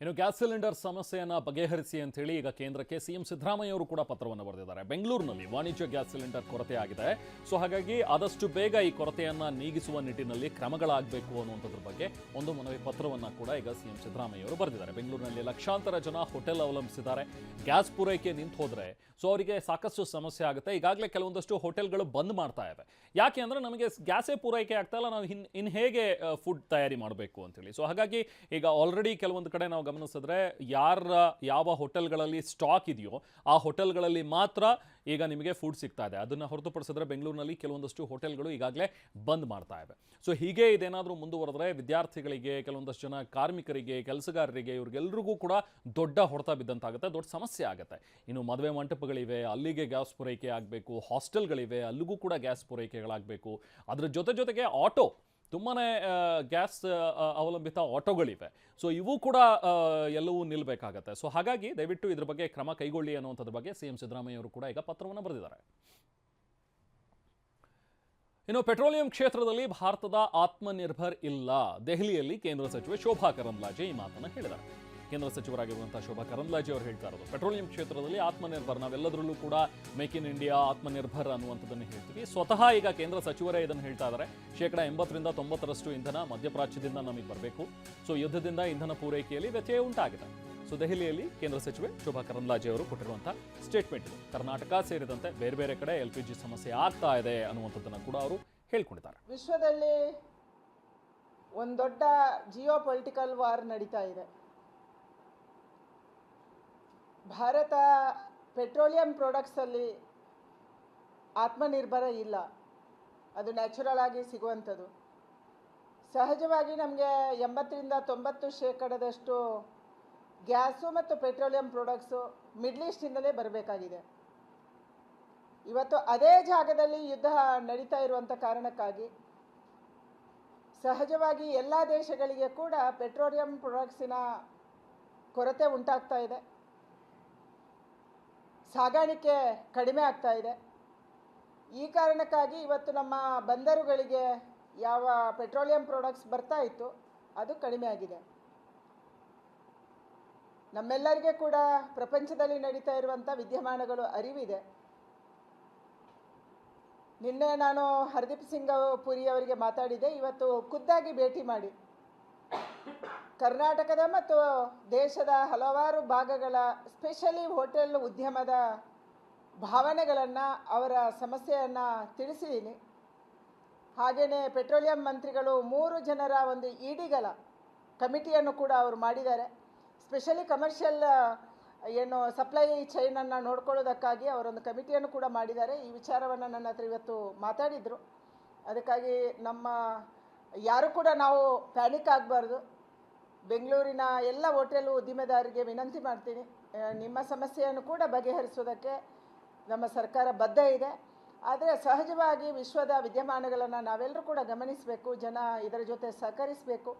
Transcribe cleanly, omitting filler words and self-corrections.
ಇನ್ನು gas cylinder ಸಮಸ್ಯೆಯನ್ನು ಬಗೆಹರಿಸಿ ಅಂತ ಹೇಳಿ ಈಗ ಕೇಂದ್ರಕ್ಕೆ ಸಿಎಂ ಸಿದ್ದರಾಮಯ್ಯ ಅವರು ಕೂಡ ಪತ್ರವನ್ನು ಬರೆದಿದ್ದಾರೆ. ಬೆಂಗಳೂರಿನಲ್ಲಿ ವಾಣಿಜ್ಯ ಗ್ಯಾಸ್ ಸಿಲಿಂಡರ್ ಕೊರತೆ ಆಗಿದೆ. ಸೊ ಹಾಗಾಗಿ ಆದಷ್ಟು ಬೇಗ ಈ ಕೊರತೆಯನ್ನು ನೀಗಿಸುವ ನಿಟ್ಟಿನಲ್ಲಿ ಕ್ರಮಗಳಾಗಬೇಕು ಅನ್ನುವಂಥದ್ರ ಬಗ್ಗೆ ಒಂದು ಮನವಿ ಪತ್ರವನ್ನು ಕೂಡ ಈಗ ಸಿಎಂ ಸಿದ್ದರಾಮಯ್ಯ ಅವರು ಬರೆದಿದ್ದಾರೆ. ಬೆಂಗಳೂರಿನಲ್ಲಿ ಲಕ್ಷಾಂತರ ಜನ ಹೋಟೆಲ್ ಅವಲಂಬಿಸಿದ್ದಾರೆ. ಗ್ಯಾಸ್ ಪೂರೈಕೆ ನಿಂತು ಹೋದರೆ ಸೊ ಅವರಿಗೆ ಸಾಕಷ್ಟು ಸಮಸ್ಯೆ ಆಗುತ್ತೆ. ಈಗಾಗಲೇ ಕೆಲವೊಂದಷ್ಟು ಹೋಟೆಲ್ಗಳು ಬಂದ್ ಮಾಡ್ತಾ ಇವೆ. ಯಾಕೆ ಅಂದರೆ ನಮಗೆ ಗ್ಯಾಸೇ ಪೂರೈಕೆ ಆಗ್ತಾ ಇಲ್ಲ, ನಾವು ಇನ್ನು ಹೇಗೆ ಫುಡ್ ತಯಾರಿ ಮಾಡಬೇಕು ಅಂತೇಳಿ. ಸೊ ಹಾಗಾಗಿ ಈಗ ಆಲ್ರೆಡಿ ಕೆಲವೊಂದು ಕಡೆ ನಾವು ಗಮನಿಸಿದ್ರೆ ಯಾವ ಹೋಟೆಲ್ಗಳಲ್ಲಿ ಸ್ಟಾಕ್ ಇದೆಯೋ ಆ ಹೋಟೆಲ್ಗಳಲ್ಲಿ ಮಾತ್ರ ಈಗ ನಿಮಗೆ ಫುಡ್ ಸಿಗ್ತಾ ಇದೆ. ಅದನ್ನು ಹೊರತುಪಡಿಸಿದ್ರೆ ಬೆಂಗಳೂರಿನಲ್ಲಿ ಕೆಲವೊಂದಷ್ಟು ಹೋಟೆಲ್ಗಳು ಈಗಾಗಲೇ ಬಂದ್ ಮಾಡ್ತಾ ಇವೆ. ಸೊ ಹೀಗೆ ಇದೇನಾದರೂ ಮುಂದುವರೆದ್ರೆ ವಿದ್ಯಾರ್ಥಿಗಳಿಗೆ, ಕೆಲವೊಂದಷ್ಟು ಜನ ಕಾರ್ಮಿಕರಿಗೆ, ಕೆಲಸಗಾರರಿಗೆ, ಇವ್ರಿಗೆಲ್ರಿಗೂ ಕೂಡ ದೊಡ್ಡ ಹೊಡೆತ ಬಿದ್ದಂತಾಗುತ್ತೆ, ದೊಡ್ಡ ಸಮಸ್ಯೆ ಆಗುತ್ತೆ. ಇನ್ನು ಮದುವೆ ಮಂಟಪಗಳಿವೆ, ಅಲ್ಲಿಗೆ ಗ್ಯಾಸ್ ಪೂರೈಕೆ ಆಗಬೇಕು. ಹಾಸ್ಟೆಲ್ಗಳಿವೆ, ಅಲ್ಲಿಗೂ ಕೂಡ ಗ್ಯಾಸ್ ಪೂರೈಕೆಗಳಾಗಬೇಕು. ಅದ್ರ ಜೊತೆಗೆ ಆಟೋ, ತುಂಬಾ ಗ್ಯಾಸ್ ಅವಲಂಬಿತ ಆಟೋಗಳಿವೆ. ಸೊ ಇವು ಕೂಡ ಎಲ್ಲವೂ ನಿಲ್ಲಬೇಕಾಗತ್ತೆ. ಸೊ ಹಾಗಾಗಿ ದಯವಿಟ್ಟು ಇದ್ರ ಬಗ್ಗೆ ಕ್ರಮ ಕೈಗೊಳ್ಳಿ ಅನ್ನುವಂಥದ್ರ ಬಗ್ಗೆ ಸಿಎಂ ಸಿದ್ದರಾಮಯ್ಯ ಅವರು ಕೂಡ ಈಗ ಪತ್ರವನ್ನು ಬರೆದಿದ್ದಾರೆ. ಇನ್ನು ಪೆಟ್ರೋಲಿಯಂ ಕ್ಷೇತ್ರದಲ್ಲಿ ಭಾರತದ ಆತ್ಮನಿರ್ಭರ್ ಇಲ್ಲ. ದೆಹಲಿಯಲ್ಲಿ ಕೇಂದ್ರ ಸಚಿವೆ ಶೋಭಾ ಕರಂದ್ಲಾಜೆ ಈ ಮಾತನ್ನು ಹೇಳಿದ್ದಾರೆ. ಕೇಂದ್ರ ಸಚಿವರಾಗಿರುವಂತಹ ಶೋಭಾ ಕರಂದ್ಲಾಜೆ ಅವರು ಹೇಳ್ತಾ ಇರೋದು ಪೆಟ್ರೋಲಿಯಂ ಕ್ಷೇತ್ರದಲ್ಲಿ ಆತ್ಮನಿರ್ಭರ್, ನಾವೆಲ್ಲದರಲ್ಲೂ ಕೂಡ ಮೇಕ್ ಇನ್ ಇಂಡಿಯಾ, ಆತ್ಮನಿರ್ಭರ್ ಅನ್ನುವಂಥದ್ದನ್ನು ಹೇಳ್ತೀವಿ. ಸ್ವತಃ ಈಗ ಕೇಂದ್ರ ಸಚಿವರೇ ಇದನ್ನು ಹೇಳ್ತಾ ಇದ್ದಾರೆ. 80% 90% ಇಂಧನ ಮಧ್ಯಪ್ರಾಚ್ಯದಿಂದ ನಮಗೆ ಬರಬೇಕು. ಸೊ ಯುದ್ಧದಿಂದ ಇಂಧನ ಪೂರೈಕೆಯಲ್ಲಿ ವ್ಯತ್ಯಯ ಉಂಟಾಗಿದೆ. ಸೊ ದೆಹಲಿಯಲ್ಲಿ ಕೇಂದ್ರ ಸಚಿವೆ ಶೋಭಾ ಕರಂದ್ಲಾಜೆ ಅವರು ಕೊಟ್ಟಿರುವಂತಹ ಸ್ಟೇಟ್ಮೆಂಟ್ ಇದು. ಕರ್ನಾಟಕ ಸೇರಿದಂತೆ ಬೇರೆ ಬೇರೆ ಕಡೆ LPG ಸಮಸ್ಯೆ ಆಗ್ತಾ ಇದೆ ಅನ್ನುವಂಥದ್ದನ್ನು ಕೂಡ ಅವರು ಹೇಳ್ಕೊಂಡಿದ್ದಾರೆ. ವಿಶ್ವದಲ್ಲಿ ಒಂದು ದೊಡ್ಡ ಜಿಯೋ ಪೊಲಿಟಿಕಲ್ ವಾರ್ ನಡೀತಾ ಇದೆ. ಭಾರತ ಪೆಟ್ರೋಲಿಯಂ ಪ್ರಾಡಕ್ಟ್ಸಲ್ಲಿ ಆತ್ಮನಿರ್ಭರ ಇಲ್ಲ. ಅದು ನ್ಯಾಚುರಲ್ ಆಗಿ ಸಿಗುವಂಥದ್ದು. ಸಹಜವಾಗಿ ನಮಗೆ 80-90% ಗ್ಯಾಸು ಮತ್ತು ಪೆಟ್ರೋಲಿಯಂ ಪ್ರಾಡಕ್ಟ್ಸು ಮಿಡ್ಲ್ ಈಸ್ಟಿಂದಲೇ ಬರಬೇಕಾಗಿದೆ. ಇವತ್ತು ಅದೇ ಜಾಗದಲ್ಲಿ ಯುದ್ಧ ನಡೀತಾ ಇರುವಂಥ ಕಾರಣಕ್ಕಾಗಿ ಸಹಜವಾಗಿ ಎಲ್ಲ ದೇಶಗಳಿಗೆ ಕೂಡ ಪೆಟ್ರೋಲಿಯಂ ಪ್ರಾಡಕ್ಟ್ಸಿನ ಕೊರತೆ ಉಂಟಾಗ್ತಾ ಇದೆ. ಸಾಗಾಣಿಕೆ ಕಡಿಮೆ ಆಗ್ತಾ ಇದೆ. ಈ ಕಾರಣಕ್ಕಾಗಿ ಇವತ್ತು ನಮ್ಮ ಬಂದರುಗಳಿಗೆ ಯಾವ ಪೆಟ್ರೋಲಿಯಂ ಪ್ರಾಡಕ್ಟ್ಸ್ ಬರ್ತಾ ಇತ್ತು ಅದು ಕಡಿಮೆ ಆಗಿದೆ. ನಮ್ಮೆಲ್ಲರಿಗೆ ಕೂಡ ಪ್ರಪಂಚದಲ್ಲಿ ನಡೀತಾ ಇರುವಂಥ ವಿದ್ಯಮಾನಗಳು ಅರಿವಿದೆ. ನಿನ್ನೆ ನಾನು ಹರ್ದೀಪ್ ಸಿಂಗ್ ಪುರಿ ಅವರಿಗೆ ಮಾತಾಡಿದೆ. ಇವತ್ತು ಖುದ್ದಾಗಿ ಭೇಟಿ ಮಾಡಿ ಕರ್ನಾಟಕದ ಮತ್ತು ದೇಶದ ಹಲವಾರು ಭಾಗಗಳ ಸ್ಪೆಷಲಿ ಹೋಟೆಲ್ ಉದ್ಯಮದ ಭಾವನೆಗಳನ್ನು, ಅವರ ಸಮಸ್ಯೆಯನ್ನು ತಿಳಿಸಿದ್ದೀನಿ. ಹಾಗೆಯೇ ಪೆಟ್ರೋಲಿಯಂ ಮಂತ್ರಿಗಳು 3 ಜನರ ಒಂದು ಇಡಿಗಳ ಕಮಿಟಿಯನ್ನು ಕೂಡ ಅವರು ಮಾಡಿದ್ದಾರೆ. ಸ್ಪೆಷಲಿ ಕಮರ್ಷಿಯಲ್ ಸಪ್ಲೈ ಚೈನನ್ನು ನೋಡ್ಕೊಳ್ಳೋದಕ್ಕಾಗಿ ಅವರೊಂದು ಕಮಿಟಿಯನ್ನು ಕೂಡ ಮಾಡಿದ್ದಾರೆ. ಈ ವಿಚಾರವನ್ನು ನನ್ನ ಹತ್ರ ಇವತ್ತು ಮಾತಾಡಿದರು. ಅದಕ್ಕಾಗಿ ಯಾರು ಕೂಡ ನಾವು ಪ್ಯಾನಿಕ್ ಆಗಬಾರ್ದು. ಬೆಂಗಳೂರಿನ ಎಲ್ಲ ಹೋಟೆಲ್ ಉದ್ದಿಮೆದಾರರಿಗೆ ವಿನಂತಿ ಮಾಡ್ತೀನಿ, ನಿಮ್ಮ ಸಮಸ್ಯೆಯನ್ನು ಕೂಡ ಬಗೆಹರಿಸೋದಕ್ಕೆ ನಮ್ಮ ಸರ್ಕಾರ ಬದ್ಧ ಇದೆ. ಆದರೆ ಸಹಜವಾಗಿ ವಿಶ್ವದ ವಿದ್ಯಮಾನಗಳನ್ನು ನಾವೆಲ್ಲರೂ ಕೂಡ ಗಮನಿಸಬೇಕು. ಜನ ಇದರ ಜೊತೆ ಸಹಕರಿಸಬೇಕು.